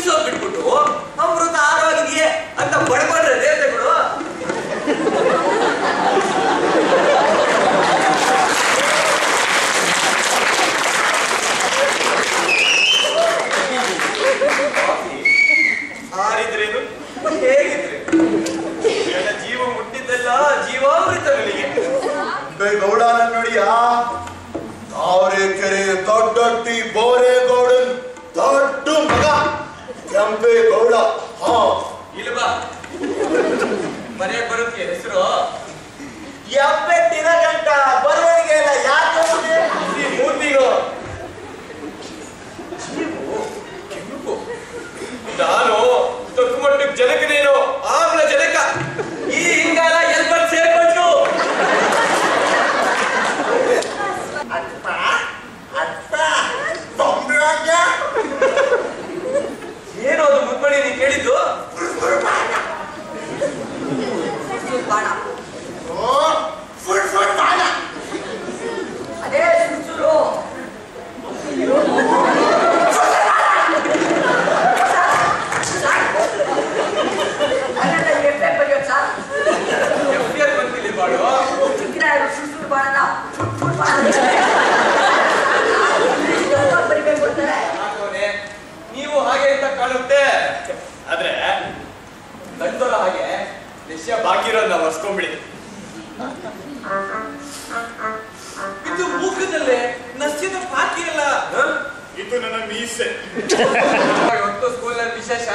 ಪೂಜಿಸೋದು ಬಿಟ್ಬಿಟ್ಟು ಅಮೃತ ಆರೋಗಿದೆಯೇ ಅಂತ ಪಡ್ಕೊಂಡ್ರೆ ದೇವತೆಗಳು. ಆರಿದ್ರೇನು ಹೇಗಿದ್ರೆ ನನ್ನ ಜೀವ ಮುಟ್ಟಿದ್ದೆಲ್ಲ ಜೀವಾಮೃತ ನನಗೆ. ಗೌಡನ ನೋಡಿಯಾ, ತಾವರೆಕೆರೆ ದೊಡ್ಡಟ್ಟಿ ಬೋರೇಗೌಡನ್ ದೊಡ್ಡ ಮಗ ಕೆಂಪೇಗೌಡ. ಇಲ್ವಾ ಮನೆಗೆ ಬರುತ್ತೆ ಹೆಸರು. ಎಪ್ಪೆಟ್ಟಿನ ಗಂಟ ಬರವಣಿಗೆ ಎಲ್ಲ ಯಾಕೆ ಮೂರ್ತಿಗೂ ನಾನು ದೊಡ್ಡ ಮಟ್ಟಕ್ಕೆ ಜನಕನೇನು ಆಮ್ಲ ಜನಕ. ಈ ಹಿಂಗಾಲ ಎಲ್ಬಟ್ ಸೇರ್ಕೊಂಡು ಏನು ಅದು ಮುದ್ಮಣಿ ನೀ ಕೇಳಿದ್ದು? ಅದೇ ಸುರು ಬಂತಿಲ್ಲ ಬಾಳು ಸುರು ಬಾಣ ಬರಿಬೇಕು ಅಂತಾರೆ. ನೀವು ಹಾಗೆ ಅಂತ ಕಾಣುತ್ತೆ, ಆದ್ರೆ ಗಂಡರ ಹಾಗೆ ನಿಶ್ಚಯ ಬಾಕಿ ಇರೋದು ನಾವು ಹೊರ್ಸ್ಕೊಂಡ್ಬಿಡಿ. ಇದು ಮೂಕದಲ್ಲೇ ನಸ್ಯದ ಬಾಕಿ ಅಲ್ಲ, ಇದು ನನ್ನ ಮೀಸೆ. ಇವತ್ತು ಸ್ಕೂಲಲ್ಲಿ ವಿಶೇಷ